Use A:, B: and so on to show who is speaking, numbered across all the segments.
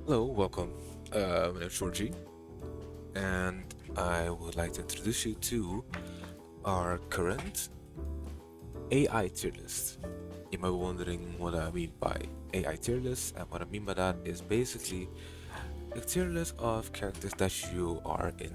A: Hello, welcome. My name is Georgie, and I would like to introduce you to our current AI tier list. You might be wondering what I mean by AI tier list, and what I mean by that is basically a tier list of characters that you are in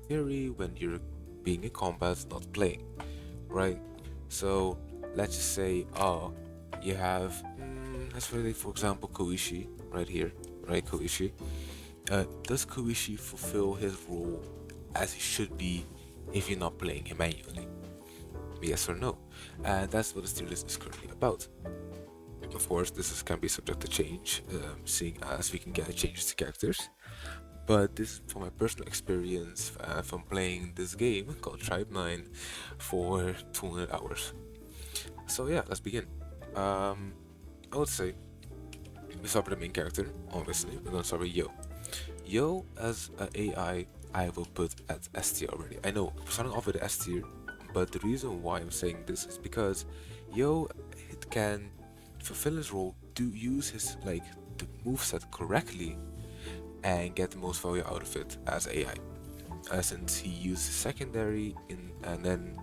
A: theory when you're being in combat, not playing, right? So let's just say, you have, let's say, for example, Koishi right here, right? Koishi. Does Koishi fulfill his role as he should be if you're not playing him manually? Yes or no? And that's what the tier list is currently about. Of course, can be subject to change, seeing as we can get changes to characters. But this is from my personal experience from playing this game called Tribe 9 for 200 hours. So yeah, let's begin. I would say we start with the main character, obviously. We're gonna start with Yo. Yo, as a AI, I will put at S tier already. I know, we're starting off with S tier, but the reason why I'm saying this is because Yo, it can fulfill his role, to use his the moveset correctly, and get the most value out of it as AI. Since he uses secondary in and then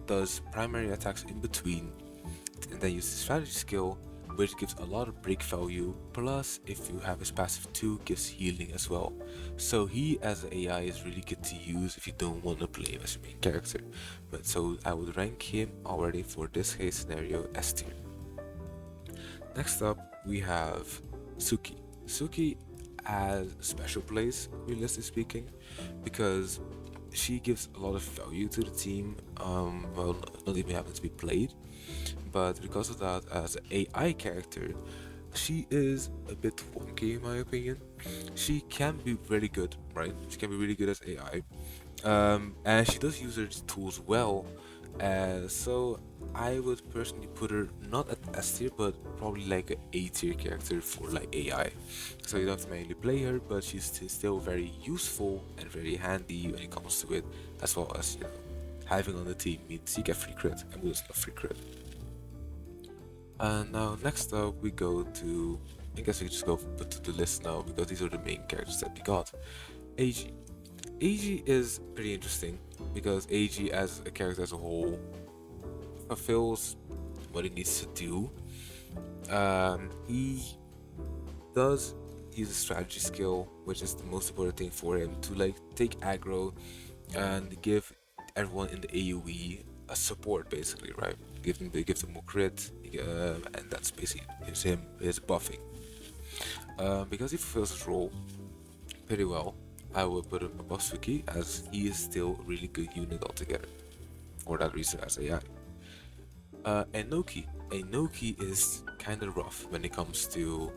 A: does primary attacks in between, and then uses strategy skill, which gives a lot of break value, plus if you have his passive 2, gives healing as well. So he as an AI is really good to use if you don't want to play him as your main character. But so I would rank him already for this case scenario S tier. Next up we have Suki. Suki has a special place, realistically speaking, because she gives a lot of value to the team, well, not even having to be played, but because of that, as an AI character, she is a bit wonky in my opinion. She can be really good, right? She can be really good as AI, and she does use her tools well. So I would personally put her not at S tier, but probably like an A tier character for like AI. So you don't have to mainly play her, but she's still very useful and very handy when it comes to it, as well as having on the team means you get free crit, and we just love free crit. And now next up we go to, I guess we just go to the list now because these are the main characters that we got. AG. AG is pretty interesting because AG as a character as a whole fulfills what he needs to do. He does use a strategy skill, which is the most important thing for him to take aggro and give everyone in the AoE a support, basically, right? Give them more crit, and that's basically his buffing. Because he fulfills his role pretty well, I will put him above Suki as he is still a really good unit altogether. For that reason, as AI. Enoki. Enoki is kind of rough when it comes to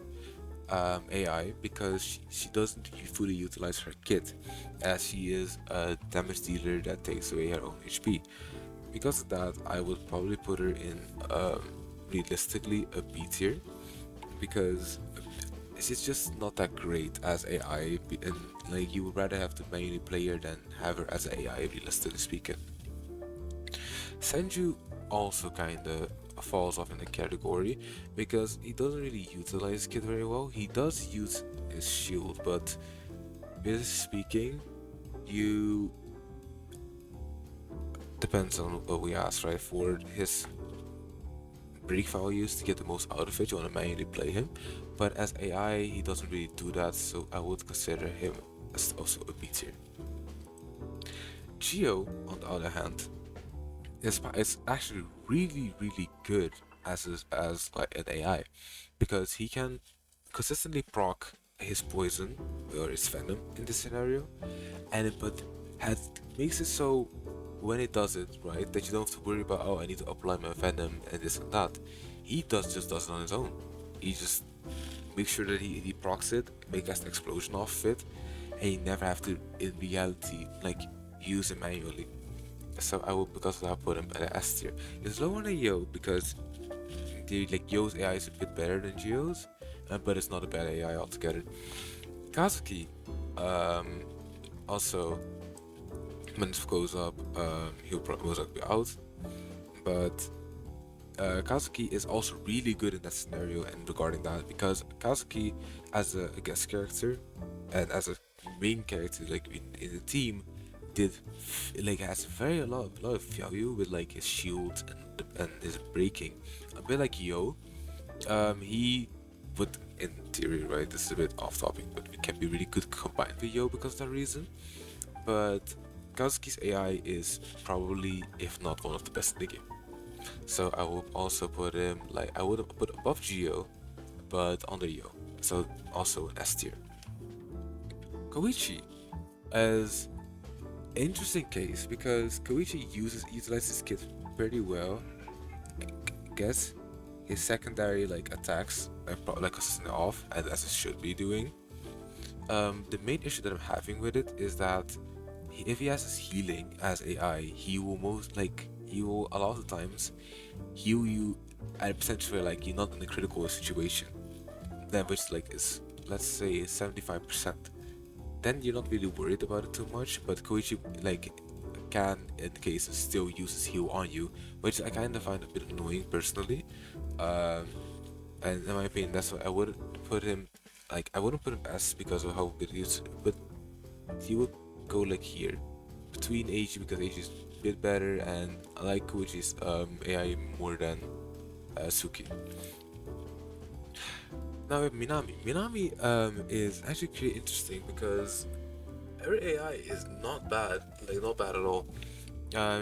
A: AI because she doesn't fully utilize her kit, as she is a damage dealer that takes away her own HP. Because of that, I would probably put her in realistically a B tier because she's just not that great as AI, and you would rather have the main player than have her as AI, realistically speaking. Senju also kinda falls off in the category because he doesn't really utilize Kid very well. He does use his shield, but basically speaking, you depends on what we ask, right? For his break values to get the most out of it, you want to manually play him. But as AI, he doesn't really do that, so I would consider him as also a B tier. Geo, on the other hand, is actually really good as like an AI because he can consistently proc his poison or his venom in this scenario, and has makes it so when it does it right that you don't have to worry about, oh, I need to apply my venom and this and that. He just does it on his own. He just makes sure that he procs it, makes an explosion off it, and he never have to in reality use it manually. So I will, because of that, put him at S tier. It's lower than Yo because Yo's AI is a bit better than Geo's, but it's not a bad AI altogether. Kazuki, um, also when this goes up, he'll most likely be out. But Kazuki is also really good in that scenario and regarding that, because Kazuki, as a guest character and as a main character, like in the team, like has very a lot of value with like his shield and his breaking, a bit like Yo. He would, in theory, right? This is a bit off topic, but it can be really good combined with Yo because of that reason. But Kazuki's AI is probably, if not one of the best in the game. So I will also put him, like, I would put above Geo, but under Yo. So also an S tier. Koichi as interesting case because Koichi utilizes kit pretty well. I guess his secondary like attacks are like consistent off as it should be doing. The main issue that I'm having with it is that if he has his healing as AI, he will a lot of times heal you at a percentage where like you're not in a critical situation, then which like is, let's say, 75%. Then you're not really worried about it too much. But Koichi like can in cases still use his heal on you, which I kind of find a bit annoying personally. Um, and in my opinion, that's why I wouldn't put him I wouldn't put him S because of how good he is, but he would go like here between AG because AG is a bit better, and I like Koichi's AI more than Suki. Now with Minami is actually pretty interesting because her AI is not bad, like not bad at all.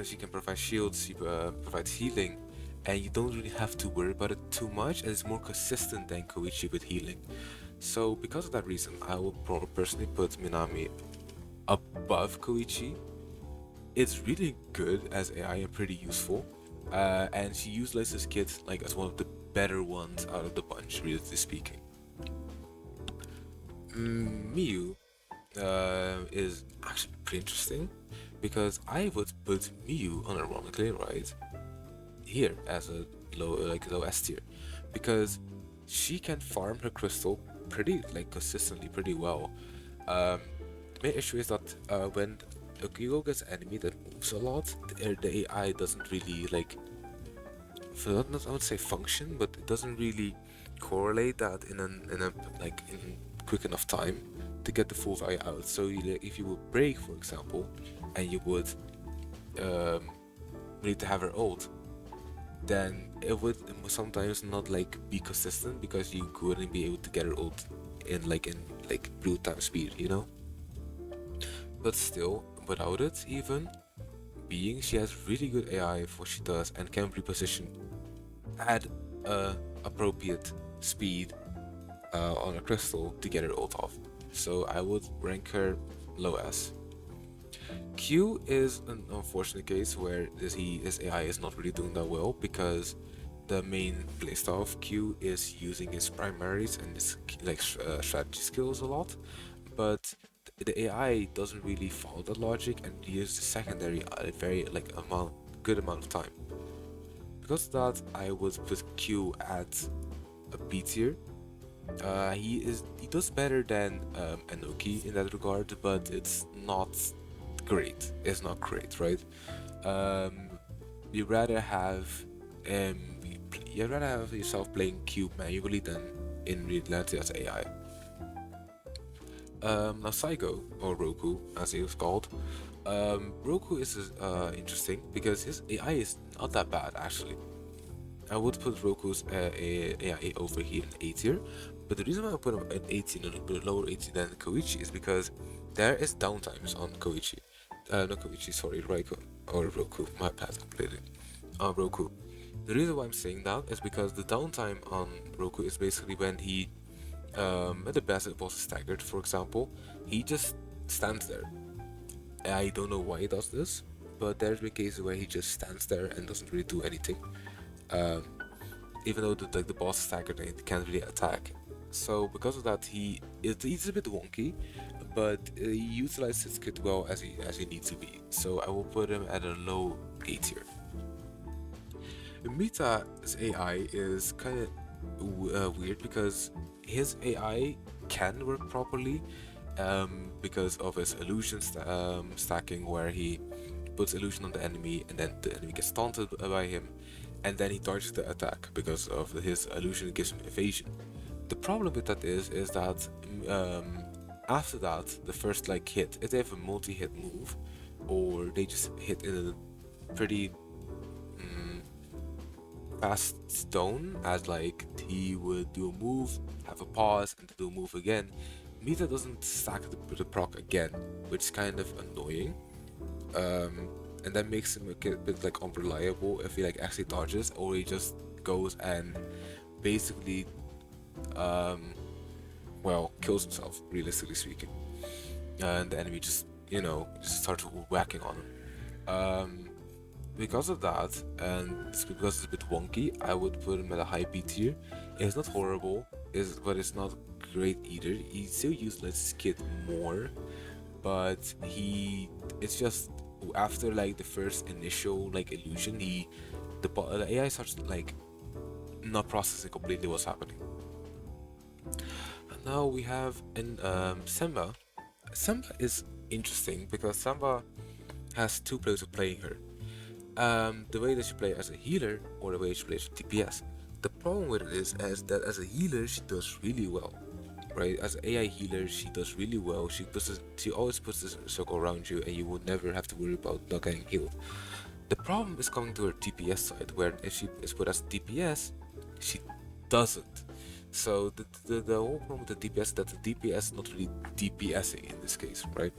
A: She can provide shields, she provides healing, and you don't really have to worry about it too much, and it's more consistent than Koichi with healing. So because of that reason, I will personally put Minami above Koichi. It's really good as AI and pretty useful, and she utilizes kit like as one of the better ones out of the bunch, relatively speaking. Miyu is actually pretty interesting because I would put Miyu unironically right here as a low S tier because she can farm her crystal pretty like consistently pretty well. The main issue is that when a Gyugo gets an enemy that moves a lot, the AI doesn't really like, not I would say function, but it doesn't really correlate that in a like in quick enough time to get the full value out. So if you would break, for example, and you would need to have her ult, then it would sometimes not like be consistent because you couldn't be able to get her ult in real time speed, you know. But still, without it, even being she has really good AI for what she does and can reposition at appropriate speed on a crystal to get her ult off. So I would rank her low S. Q is an unfortunate case where his AI is not really doing that well because the main playstyle of Q is using his primaries and his strategy skills a lot, but the AI doesn't really follow that logic and uses the secondary at a very good amount of time. Because of that, I would put Q at a B tier. He does better than Enoki in that regard, but it's not great. It's not great, right? Um, you rather have um, you'd rather have yourself playing Q manually than in reality as AI. Now Saigo, or Roku as he was called, Roku is interesting because his AI is not that bad actually. I would put Roku's AI over here in A tier, but the reason why I put him at 18 and a bit lower 18 than Koichi is because there is downtimes on Koichi. Not Koichi, sorry, Raiko or Roku. My bad completely. Roku. The reason why I'm saying that is because the downtime on Roku is basically when he, at the best boss is staggered, for example, he just stands there. I don't know why he does this, but there's been cases where he just stands there and doesn't really do anything. Um, Even though the boss is staggered and he can't really attack. So because of that, he's a bit wonky, but he utilizes his kit well as he needs to be. So I will put him at a low A tier. Mita's AI is kind of weird because his AI can work properly because of his illusion stacking, where he puts illusion on the enemy and then the enemy gets taunted by him, and then he dodges the attack because of his illusion gives him evasion. The problem with that is that after that, the first like hit, if they have a multi-hit move, or they just hit in a pretty fast stone, as like he would do a move, have a pause, and do a move again. Meta doesn't stack the proc again, which is kind of annoying. And that makes him a bit like unreliable if he like actually dodges, or he just goes and basically well, kills himself, realistically speaking. And the enemy just, just starts whacking on him. Because of that, and because it's a bit wonky, I would put him at a high B tier. It's not horrible, but it's not great either. He still uses Kit more, but it's just after like the first initial like illusion, the AI starts like not processing completely what's happening. And now we have in Samba. Samba is interesting because Samba has two ways of playing her. The way that she plays as a healer or the way she plays DPS. The problem with it is that as a healer she does really well, right? As an AI healer she does really well. She always puts this circle around you, and you will never have to worry about not getting healed. The problem is coming to her DPS side, where if she is put as DPS, she doesn't. So the whole problem with the DPS is that the DPS is not really DPSing in this case, right?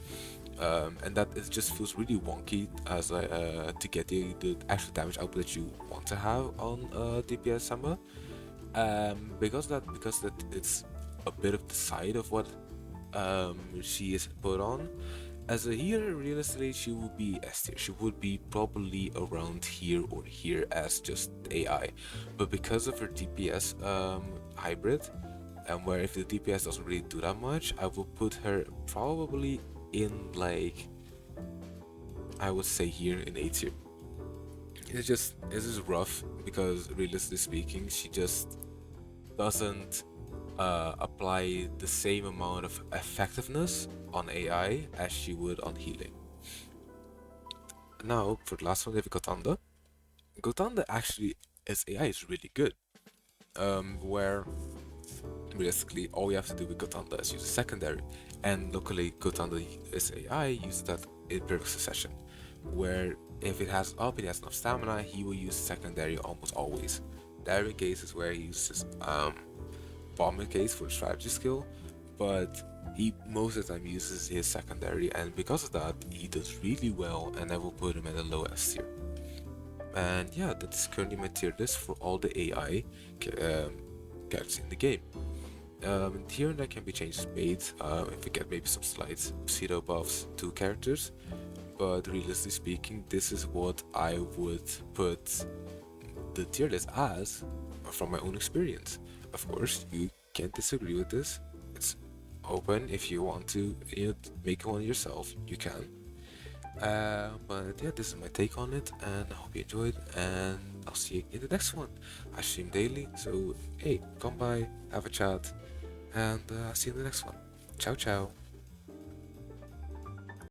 A: And that it just feels really wonky as to get the actual damage output that you want to have on DPS Samba. Because that it's a bit of the side of what she is put on. As a healer, realistically, she would be S tier. She would be probably around here or here as just AI. But because of her DPS hybrid, and where if the DPS doesn't really do that much, I will put her probably in like, I would say here in A tier. It's just rough because realistically speaking, she just doesn't apply the same amount of effectiveness on AI as she would on healing. Now, for the last one, we have Gotanda. Gotanda actually, as AI, is really good. Where realistically, all we have to do with Gotanda is use a secondary, and luckily, Gotanda is AI uses that in perfect succession. Where if it has up, it has enough stamina, he will use secondary almost always. There are cases where he uses bomber case for the strategy skill, but he most of the time uses his secondary, and because of that he does really well, and I will put him at a low S tier. And yeah, that's currently my tier list for all the AI characters in the game. Here and there can be changes made if we get maybe some slight pseudo buffs to characters, but realistically speaking, this is what I would put the tier list as from my own experience. Of course, you can't disagree with this. It's open. If you want to make one yourself, you can. But yeah, this is my take on it, and I hope you enjoyed, and I'll see you in the next one. I stream daily, so hey, come by, have a chat, and I'll see you in the next one. Ciao, ciao.